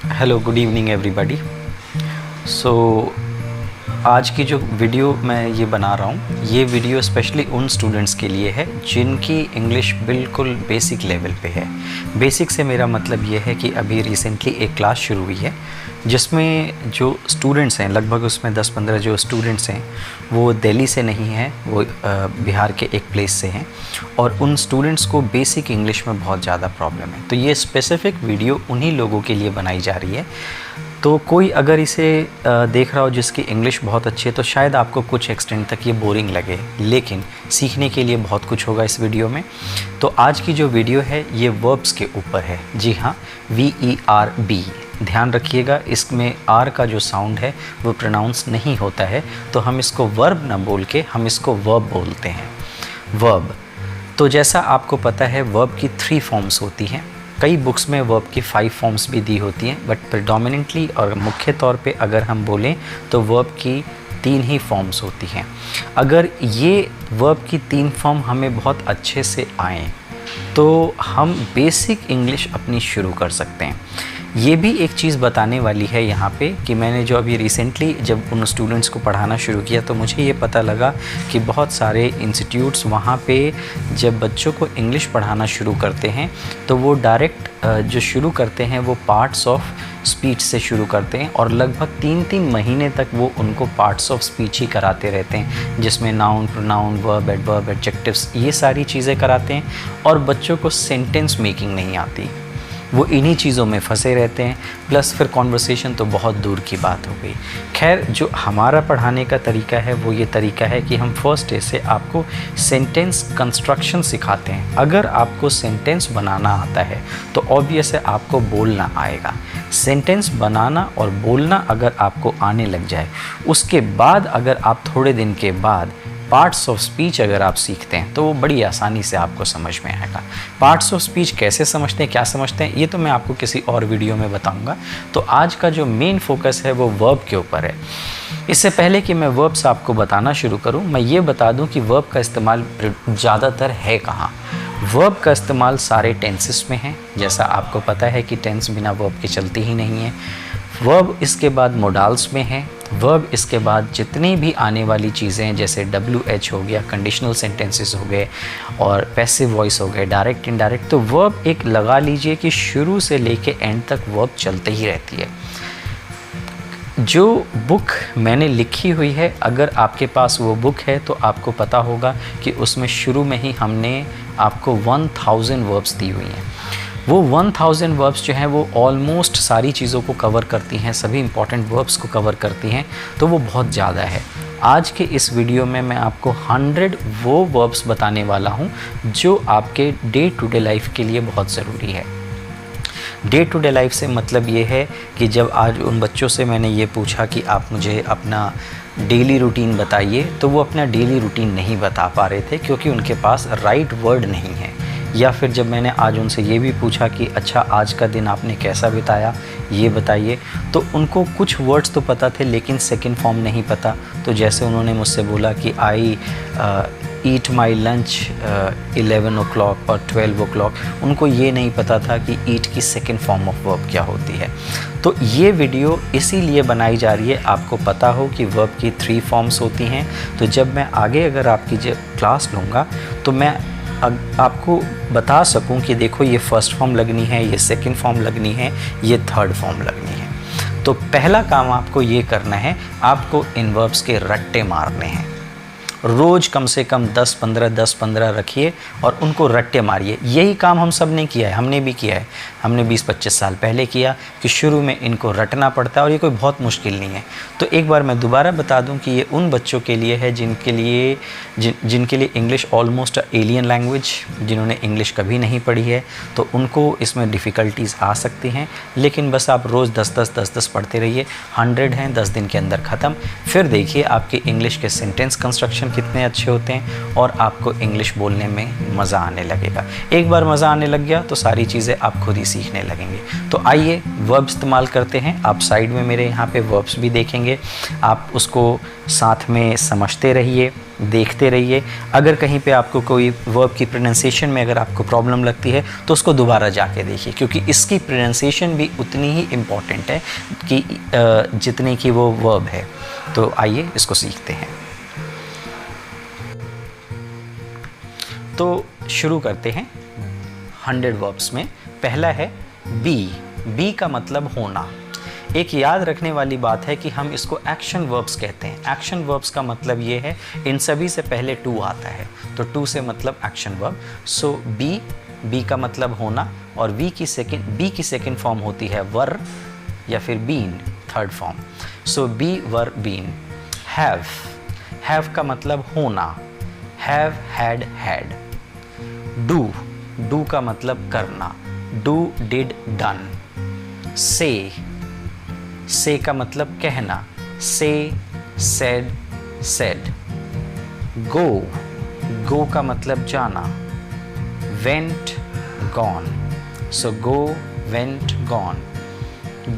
Hello, good evening everybody. So आज की जो वीडियो मैं ये बना रहा हूँ, ये वीडियो स्पेशली उन स्टूडेंट्स के लिए है जिनकी इंग्लिश बिल्कुल बेसिक लेवल पे है। बेसिक से मेरा मतलब ये है कि अभी रिसेंटली एक क्लास शुरू हुई है जिसमें जो स्टूडेंट्स हैं, लगभग उसमें 10-15 जो स्टूडेंट्स हैं वो दिल्ली से नहीं हैं, वो बिहार के एक प्लेस से हैं और उन स्टूडेंट्स को बेसिक इंग्लिश में बहुत ज़्यादा प्रॉब्लम है। तो ये स्पेसिफ़िक वीडियो उन्हीं लोगों के लिए बनाई जा रही है। तो कोई अगर इसे देख रहा हो जिसकी इंग्लिश बहुत अच्छी है तो शायद आपको कुछ एक्सटेंट तक ये बोरिंग लगे, लेकिन सीखने के लिए बहुत कुछ होगा इस वीडियो में। तो आज की जो वीडियो है ये वर्ब्स के ऊपर है। जी हाँ, VERB। ध्यान रखिएगा, इसमें आर का जो साउंड है वो प्रोनाउंस नहीं होता है, तो हम इसको वर्ब ना बोल के हम इसको वर्ब बोलते हैं। वर्ब, तो जैसा आपको पता है वर्ब की 3 फॉर्म्स होती हैं। कई बुक्स में वर्ब की 5 फॉर्म्स भी दी होती हैं, बट प्रेडोमिनेंटली और मुख्य तौर पे अगर हम बोलें तो वर्ब की 3 ही फॉर्म्स होती हैं। अगर ये वर्ब की 3 फॉर्म हमें बहुत अच्छे से आएँ तो हम बेसिक इंग्लिश अपनी शुरू कर सकते हैं। ये भी एक चीज़ बताने वाली है यहाँ पे कि मैंने जो अभी रिसेंटली जब उन स्टूडेंट्स को पढ़ाना शुरू किया तो मुझे ये पता लगा कि बहुत सारे इंस्टीट्यूट्स वहाँ पे जब बच्चों को इंग्लिश पढ़ाना शुरू करते हैं तो वो डायरेक्ट जो शुरू करते हैं वो पार्ट्स ऑफ स्पीच से शुरू करते हैं और लगभग 3-3 महीने तक वो उनको पार्ट्स ऑफ स्पीच ही कराते रहते हैं, जिसमें noun, pronoun, verb, adverb, adjectives, ये सारी चीज़ें कराते हैं और बच्चों को सेंटेंस मेकिंग नहीं आती। वो इन्हीं चीज़ों में फंसे रहते हैं, प्लस फिर कॉन्वर्सेशन तो बहुत दूर की बात हो गई। खैर, जो हमारा पढ़ाने का तरीका है वो ये तरीका है कि हम फर्स्ट डे से आपको सेंटेंस कंस्ट्रक्शन सिखाते हैं। अगर आपको सेंटेंस बनाना आता है तो ऑब्वियस है आपको बोलना आएगा। सेंटेंस बनाना और बोलना अगर आपको आने लग जाए, उसके बाद अगर आप थोड़े दिन के बाद पार्ट्स ऑफ स्पीच अगर आप सीखते हैं तो वो बड़ी आसानी से आपको समझ में आएगा। पार्ट्स ऑफ स्पीच कैसे समझते हैं, क्या समझते हैं, ये तो मैं आपको किसी और वीडियो में बताऊंगा। तो आज का जो मेन फोकस है वो वर्ब के ऊपर है। इससे पहले कि मैं वर्ब्स आपको बताना शुरू करूं, मैं ये बता दूं कि वर्ब का इस्तेमाल ज़्यादातर है कहाँ। वर्ब का इस्तेमाल सारे टेंसेस में है, जैसा आपको पता है कि टेंस बिना वर्ब के चलती ही नहीं है। वर्ब इसके बाद मोडाल्स में है। वर्ब इसके बाद जितनी भी आने वाली चीज़ें हैं जैसे WH हो गया, कंडीशनल सेंटेंसेस हो गए और पैसिव वॉइस हो गए, डायरेक्ट इनडायरेक्ट। तो वर्ब एक लगा लीजिए कि शुरू से लेके एंड तक वर्ब चलते ही रहती है। जो बुक मैंने लिखी हुई है, अगर आपके पास वो बुक है तो आपको पता होगा कि उसमें शुरू में ही हमने आपको 1000 वर्ब्स दी हुई हैं। वो 1000 वर्ब्स जो हैं वो ऑलमोस्ट सारी चीज़ों को कवर करती हैं, सभी इंपॉर्टेंट वर्ब्स को कवर करती हैं, तो वो बहुत ज़्यादा है। आज के इस वीडियो में मैं आपको 100 वो वर्ब्स बताने वाला हूँ जो आपके डे टू डे लाइफ के लिए बहुत ज़रूरी है। डे टू डे लाइफ से मतलब ये है कि जब आज उन बच्चों से मैंने ये पूछा कि आप मुझे अपना डेली रूटीन बताइए, तो वो अपना डेली रूटीन नहीं बता पा रहे थे क्योंकि उनके पास राइट वर्ड नहीं है। या फिर जब मैंने आज उनसे ये भी पूछा कि अच्छा आज का दिन आपने कैसा बिताया, ये बताइए, तो उनको कुछ वर्ड्स तो पता थे लेकिन सेकंड फॉर्म नहीं पता। तो जैसे उन्होंने मुझसे बोला कि आई ईट माई लंच 11 o'clock और 12 o'clock, उनको ये नहीं पता था कि ईट की सेकंड फॉर्म ऑफ वर्ब क्या होती है। तो ये वीडियो इसीलिए बनाई जा रही है, आपको पता हो कि वर्ब की 3 फॉर्म्स होती हैं। तो जब मैं आगे अगर आपकी क्लास लूँगा तो मैं आपको बता सकूं कि देखो ये फर्स्ट फॉर्म लगनी है, ये सेकंड फॉर्म लगनी है, ये थर्ड फॉर्म लगनी है। तो पहला काम आपको ये करना है, आपको इन वर्ब्स के रट्टे मारने हैं। रोज़ कम से कम 10-15 रखिए और उनको रट्टे मारिए। यही काम हम सब ने किया है, हमने भी किया है। हमने 20-25 साल पहले किया कि शुरू में इनको रटना पड़ता है और ये कोई बहुत मुश्किल नहीं है। तो एक बार मैं दोबारा बता दूं कि ये उन बच्चों के लिए है जिनके लिए इंग्लिश ऑलमोस्ट एलियन लैंग्वेज, जिन्होंने इंग्लिश कभी नहीं पढ़ी है, तो उनको इसमें डिफ़िकल्टीज़ आ सकती हैं। लेकिन बस आप रोज़ 10-10 पढ़ते रहिए। 100 हैं, 10 दिन के अंदर ख़त्म। फिर देखिए आपके इंग्लिश के सेंटेंस कंस्ट्रक्शन कितने अच्छे होते हैं और आपको इंग्लिश बोलने में मज़ा आने लगेगा। एक बार मज़ा आने लग गया तो सारी चीज़ें आप खुद ही सीखने लगेंगे। तो आइए वर्ब इस्तेमाल करते हैं। आप साइड में मेरे यहाँ पे वर्ब्स भी देखेंगे, आप उसको साथ में समझते रहिए, देखते रहिए। अगर कहीं पे आपको कोई वर्ब की प्रोनाउंसिएशन में अगर आपको प्रॉब्लम लगती है तो उसको दोबारा जाके देखिए, क्योंकि इसकी प्रोनाउंसिएशन भी उतनी ही इम्पॉर्टेंट है कि जितने की वो वर्ब है। तो आइए इसको सीखते हैं। तो शुरू करते हैं 100 वर्ब्स में। पहला है बी। बी का मतलब होना। एक याद रखने वाली बात है कि हम इसको एक्शन वर्ब्स कहते हैं। एक्शन वर्ब्स का मतलब ये है, इन सभी से पहले टू आता है, तो टू से मतलब एक्शन वर्ब। सो बी, बी का मतलब होना, और बी की सेकंड फॉर्म होती है वर या फिर been, third form. So be, were, been. Have, have का मतलब होना, have, had, had. Do, do का मतलब करना, डू, डिड, डन। से का मतलब कहना, से, सेड, सेड। गो, गो का मतलब जाना, वेंट, गॉन। सो गो, वेंट, गॉन।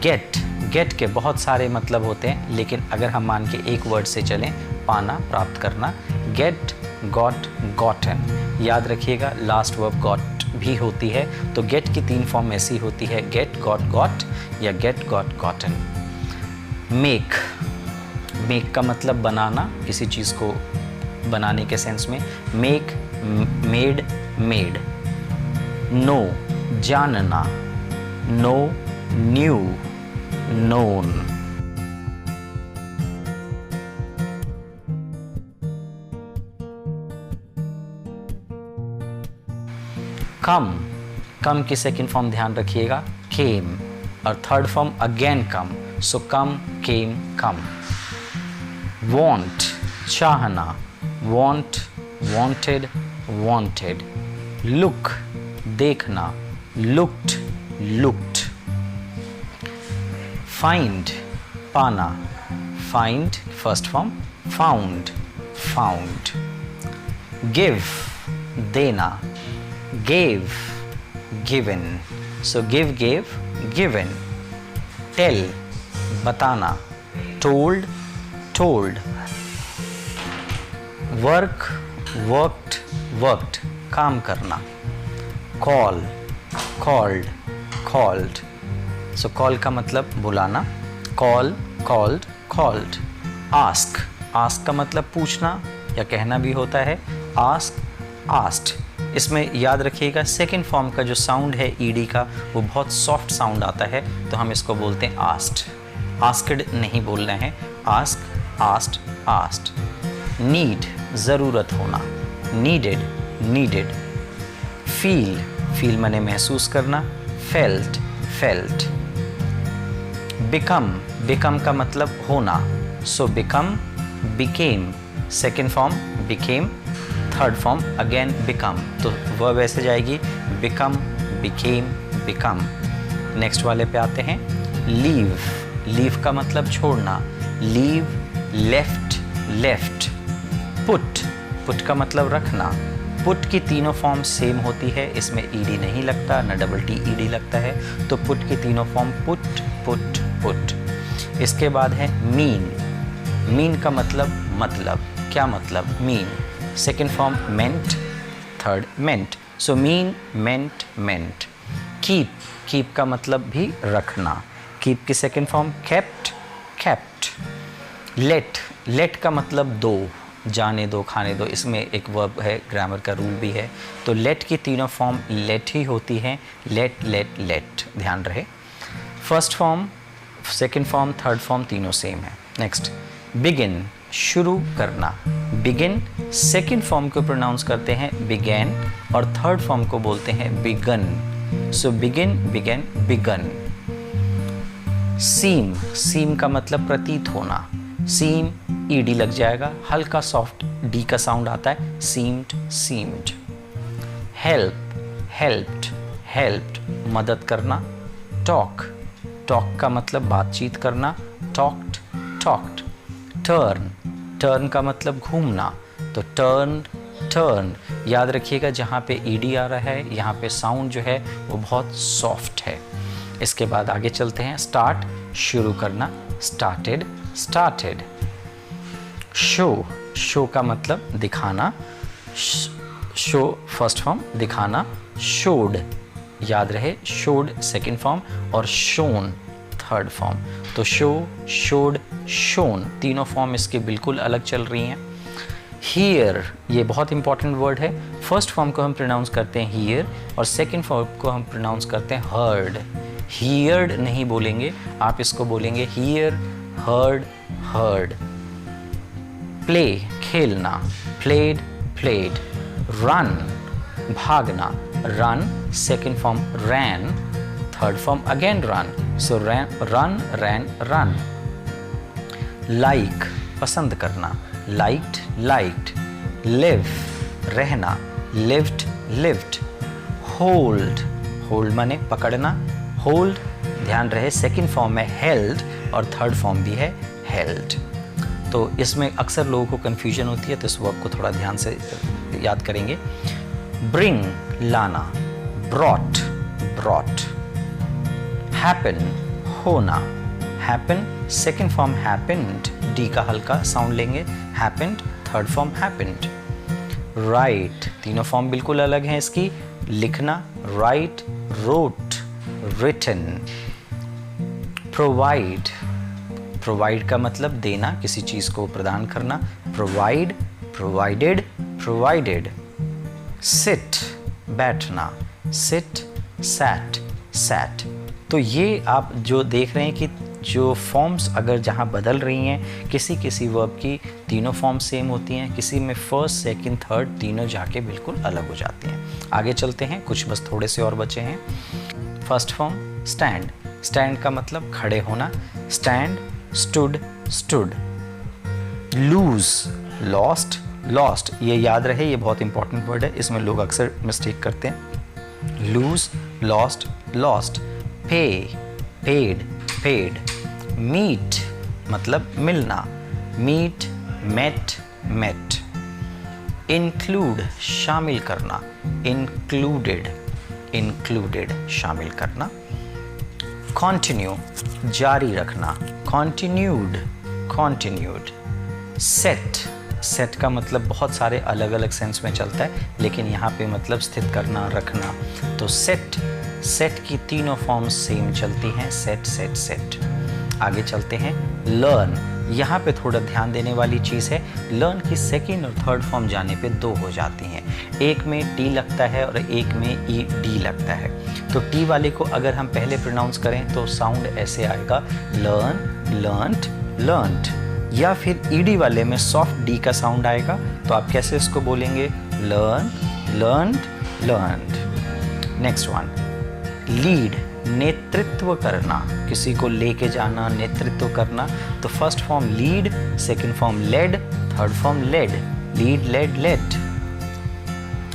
गेट, गेट के बहुत सारे मतलब होते हैं, लेकिन अगर हम मान के एक वर्ड से चलें, पाना, प्राप्त करना, गेट, गॉट, गॉटन। याद रखिएगा लास्ट वर्ब गॉट भी होती है, तो गेट की 3 फॉर्म ऐसी होती है, गेट, गॉट, गॉट या get, got, gotten. Make, make का मतलब बनाना, किसी चीज़ को बनाने के सेंस में। Make, made, made. नो, जानना, नो, न्यू, नोन। कम, कम की सेकंड फॉर्म ध्यान रखिएगा, केम, और थर्ड फॉर्म अगेन कम। सो कम, केम, कम। वांट, चाहना, वांट, वांटेड, वांटेड। लुक, देखना, लुक्ड, लुक्ड। फाइंड, पाना, find first form, found, found. Give, देना, gave, given. So give, gave, given. Tell, बताना, told, told. Work, worked, worked, काम करना। Call, called, called. So call का मतलब बुलाना, call, called, called. Ask, ask का मतलब पूछना या कहना भी होता है, ask, asked। इसमें याद रखिएगा सेकेंड फॉर्म का जो साउंड है ईडी का, वो बहुत सॉफ्ट साउंड आता है, तो हम इसको बोलते हैं आस्क्ड। आस्क्ड नहीं बोलना है, आस्क, आस्क्ड, आस्क्ड। नीड, ज़रूरत होना, नीडेड, नीडेड। फील, फील माने महसूस करना, फेल्ट, फेल्ट। बिकम, बिकम का मतलब होना, so become, became, second form became, third form again become, तो वर्ब ऐसे जाएगी, बिकम, बिकेम, बिकम। नेक्स्ट वाले पे आते हैं, लीव, लीव का मतलब छोड़ना, leave, left, left. Put, put का मतलब रखना, पुट की तीनों फॉर्म सेम होती है, इसमें ईडी नहीं लगता, ना डबल टी ईडी लगता है, तो पुट की तीनों फॉर्म पुट, पुट, पुट। इसके बाद है मीन, मीन का मतलब, क्या मतलब, mean. Second form meant, third meant, so mean, meant, meant. Keep, keep का मतलब भी रखना, कीप की second form kept, kept. Let, let का मतलब दो, जाने दो, खाने दो, इसमें एक वर्ब है, ग्रामर का रूल भी है, तो लेट की तीनों फॉर्म लेट ही होती हैं, लेट, लेट, लेट, ध्यान रहे। First form, second form, third form तीनों सेम है। नेक्स्ट, बिगिन, शुरू करना, बिगिन। सेकेंड फॉर्म को प्रोनाउंस करते हैं बिगैन, और थर्ड फॉर्म को बोलते हैं बिगन। सो बिगिन, बिगन, बिगन। सीम, सीम का मतलब प्रतीत होना, सीम ईडी लग जाएगा, हल्का सॉफ्ट डी का साउंड आता है, seemed, seemed. Help, helped, helped, मदद करना। टॉक, टॉक का मतलब बातचीत करना, टॉक्ड, टॉक्ड। टर्न, टर्न का मतलब घूमना, तो टर्न, टर्न। याद रखिएगा जहाँ पे ईडी आ रहा है यहाँ पे साउंड जो है वो बहुत सॉफ्ट है। इसके बाद आगे चलते हैं। स्टार्ट, शुरू करना, स्टार्टेड, स्टार्टेड। शो, शो का मतलब दिखाना, शो फर्स्ट फॉर्म, दिखाना, शोड, याद रहे शोड सेकंड फॉर्म और शोन थर्ड फॉर्म। तो शो, शोड, शोन तीनों फॉर्म इसके बिल्कुल अलग चल रही हैं। हियर, ये बहुत इंपॉर्टेंट वर्ड है। फर्स्ट फॉर्म को हम प्रोनाउंस करते हैं हियर और सेकंड फॉर्म को हम प्रोनाउंस करते हैं हर्ड। हियर्ड नहीं बोलेंगे, आप इसको बोलेंगे हियर, हर्ड, हर्ड। प्ले, खेलना, प्लेड, प्लेड। रन, भागना, रन सेकंड फॉर्म रैन, थर्ड फॉर्म अगेन रन, सो रन, रैन, रन। लाइक, पसंद करना, लाइक्ड, लाइक्ड। लिव, रहना, लिव्ड, लिव्ड। होल्ड, होल्ड माने पकड़ना, होल्ड, ध्यान रहे सेकंड फॉर्म में हेल्ड और थर्ड फॉर्म भी है हेल्ड। तो इसमें अक्सर लोगों को कन्फ्यूजन होती है, तो इस वर्ब को थोड़ा ध्यान से याद करेंगे। ब्रिंग, लाना, ब्रॉट, ब्रॉट। हैपन, होना, happen second form happened, D का हल्का साउंड लेंगे, happened third form happened. Right, तीनों फॉर्म बिल्कुल अलग हैं इसकी। लिखना, right, wrote, written. Provide, provide का मतलब देना, किसी चीज को प्रदान करना, प्रोवाइड, प्रोवाइडेड, प्रोवाइडेड। सिट, बैठना, सिट, सैट, सैट। तो ये आप जो देख रहे हैं कि जो फॉर्म्स अगर जहाँ बदल रही हैं, किसी किसी वर्ब की तीनों फॉर्म सेम होती हैं, किसी में फर्स्ट सेकंड थर्ड तीनों जाके बिल्कुल अलग हो जाती हैं। आगे चलते हैं, कुछ बस थोड़े से और बचे हैं। फर्स्ट फॉर्म स्टैंड, स्टैंड का मतलब खड़े होना, stand, stood, stood. Lose, lost, lost, ये याद रहे ये बहुत इंपॉर्टेंट वर्ड है, इसमें लोग अक्सर मिस्टेक करते हैं। Lose, lost, lost. Pay, paid, paid. Meet मतलब मिलना, मीट, मेट, मेट। इंक्लूड, शामिल करना, इंक्लूडेड, इंक्लूडेड, शामिल करना। कंटिन्यू, जारी रखना, कंटिन्यूड, कंटिन्यूड। सेट, सेट का मतलब बहुत सारे अलग अलग सेंस में चलता है, लेकिन यहाँ पे मतलब स्थित करना, रखना। तो सेट, सेट की तीनों फॉर्म सेम चलती हैं, सेट, सेट, सेट। आगे चलते हैं। लर्न, यहाँ पे थोड़ा ध्यान देने वाली चीज़ है, लर्न की सेकंड और थर्ड फॉर्म जाने पे दो हो जाती हैं, एक में टी लगता है और एक में ई डी लगता है। तो टी वाले को अगर हम पहले प्रोनाउंस करें तो साउंड ऐसे आएगा, लर्न, लर्नड, लर्नड। या फिर ईडी वाले में सॉफ्ट डी का साउंड आएगा, तो आप कैसे इसको बोलेंगे, learn, learned, learned. Next one, lead, नेतृत्व करना, किसी को लेके जाना, नेतृत्व करना। तो first form lead, second form led, third form led, lead, led, led.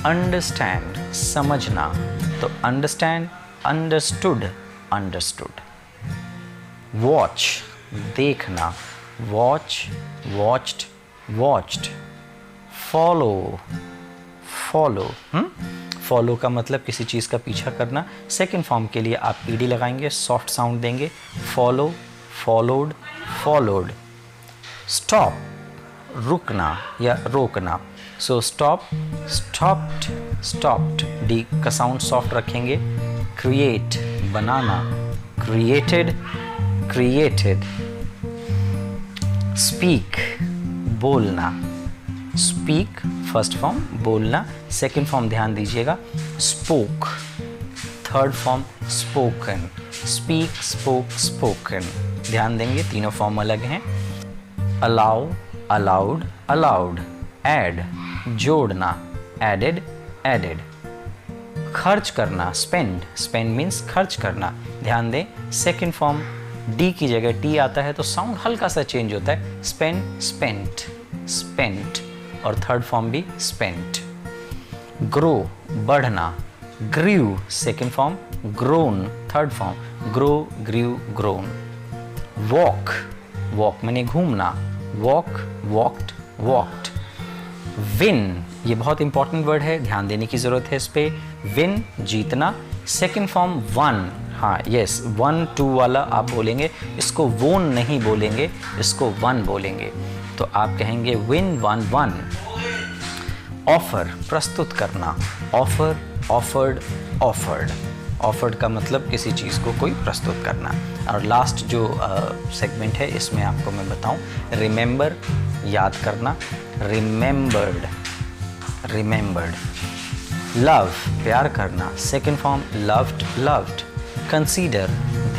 Understand, समझना, तो अंडरस्टैंड, अंडरस्टूड, अंडरस्टूड। वॉच, देखना, watch, watched, watched. Follow, follow, follow का मतलब किसी चीज़ का पीछा करना, सेकंड फॉर्म के लिए आप ईडी लगाएंगे, सॉफ्ट साउंड देंगे, फॉलो, फॉलोड, फॉलोड। स्टॉप, रुकना या रोकना, so stop, stopped, stopped, D का साउंड सॉफ्ट रखेंगे। क्रिएट, बनाना, क्रिएटेड, क्रिएटेड। स्पीक, बोलना, स्पीक फर्स्ट फॉर्म बोलना, सेकंड फॉर्म ध्यान दीजिएगा, spoke, third form spoken, speak, spoke, spoken, ध्यान देंगे तीनों फॉर्म अलग हैं। Allow, allowed, allowed. ऐड, जोड़ना, एडेड, एडेड। खर्च करना, स्पेंड, स्पेंड मीन्स खर्च करना, ध्यान दें सेकंड फॉर्म डी की जगह टी आता है तो साउंड हल्का सा चेंज होता है, स्पेंड, स्पेंट, स्पेंट, और थर्ड फॉर्म भी स्पेंट। ग्रो, बढ़ना, grew second form, grown third form, grow, grew, grown. Walk, walk माने घूमना, वॉक, वॉक्ड, वॉक्ड। विन, ये बहुत इंपॉर्टेंट वर्ड है, ध्यान देने की ज़रूरत है इस पर। विन जीतना। सेकेंड फॉर्म वन, हाँ यस, 1 2 वाला आप बोलेंगे, इसको वोन नहीं बोलेंगे, इसको वन बोलेंगे। तो आप कहेंगे विन वन वन। ऑफर, प्रस्तुत करना। Offer, offered, offered. ऑफर्ड का मतलब किसी चीज़ को कोई प्रस्तुत करना। और लास्ट जो सेगमेंट है इसमें आपको मैं बताऊं, रिमेंबर, याद करना। Remembered, remembered. लव, प्यार करना। Second form loved, loved. Consider,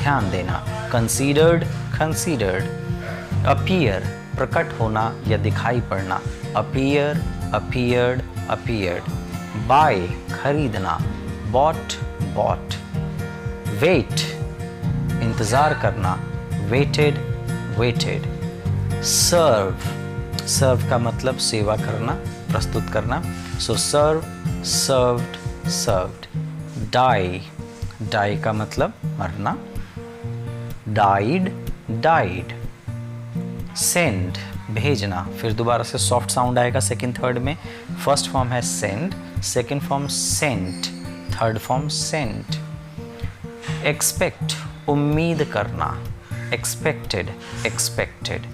ध्यान देना। Considered, considered. अपीयर, प्रकट होना या दिखाई पड़ना। Appear, appeared, appeared. बाय, खरीदना। Bought, bought. वेट, इंतज़ार करना। Weighted, weighted. सर्व, सर्व का मतलब सेवा करना, प्रस्तुत करना। सो सर्व, सर्व्ड, सर्व्ड। डाई, डाई का मतलब मरना। Died, died. सेंड, भेजना। फिर दोबारा से सॉफ्ट साउंड आएगा सेकंड थर्ड में। फर्स्ट फॉर्म है send, second form sent, third form sent. Expect, उम्मीद करना। Expected, expected.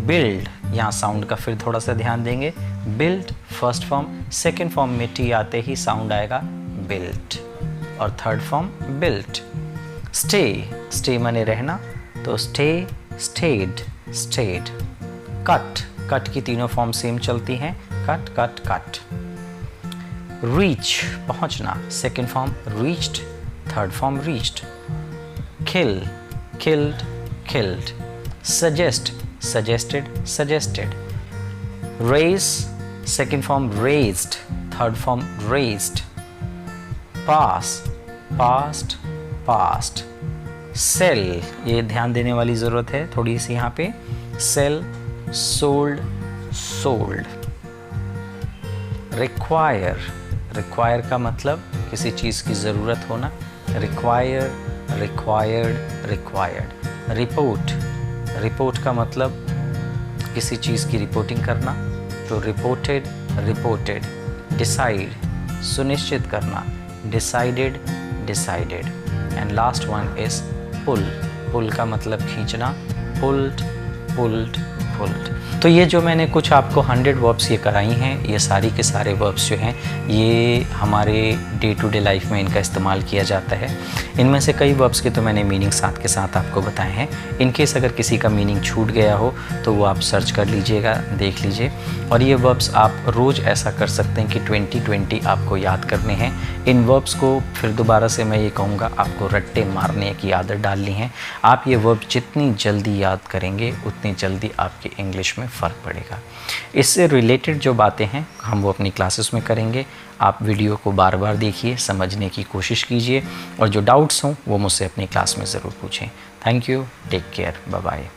बिल्ड, यहाँ साउंड का फिर थोड़ा सा ध्यान देंगे। Build first form, second form में टी आते ही साउंड आएगा बिल्ट, और third form built. Stay, stay माने रहना, तो stay, stayed, stayed. Cut, cut की तीनों फॉर्म सेम चलती हैं, कट, कट, कट। रीच, पहुंचना। Second form reached, third form reached. Kill, killed, killed. Suggest, suggested, suggested. Raise, second form raised, third form raised. Pass, passed, passed. Sell, ये ध्यान देने वाली ज़रूरत है थोड़ी सी यहाँ पे। Sell, sold, sold. Require, require का मतलब किसी चीज़ की ज़रूरत होना। Require, required, required. Report, report का मतलब किसी चीज़ की रिपोर्टिंग करना, तो रिपोर्टेड, रिपोर्टेड। डिसाइड, सुनिश्चित करना। Decided, decided. And last one is pull, pull का मतलब खींचना। Pulled, pulled, pulled. तो ये जो मैंने कुछ आपको 100 वर्ब्स ये कराई हैं, ये सारी के सारे वर्ब्स जो हैं ये हमारे डे टू डे लाइफ में इनका इस्तेमाल किया जाता है। इनमें से कई वर्ब्स के तो मैंने मीनिंग साथ के साथ आपको बताए हैं। इनकेस अगर किसी का मीनिंग छूट गया हो तो वो आप सर्च कर लीजिएगा, देख लीजिए। और ये वर्ब्स आप रोज़ ऐसा कर सकते हैं कि 20-20 आपको याद करने हैं। इन वर्ब्स को फिर दोबारा से मैं ये कहूँगा आपको रट्टे मारने की आदत डालनी है। आप ये वर्ब जितनी जल्दी याद करेंगे उतनी जल्दी आपकी इंग्लिश में फ़र्क पड़ेगा। इससे रिलेटेड जो बातें हैं हम वो अपनी क्लासेस में करेंगे। आप वीडियो को बार बार देखिए, समझने की कोशिश कीजिए, और जो डाउट्स हों वो मुझसे अपनी क्लास में ज़रूर पूछें। Thank you, take care, bye bye.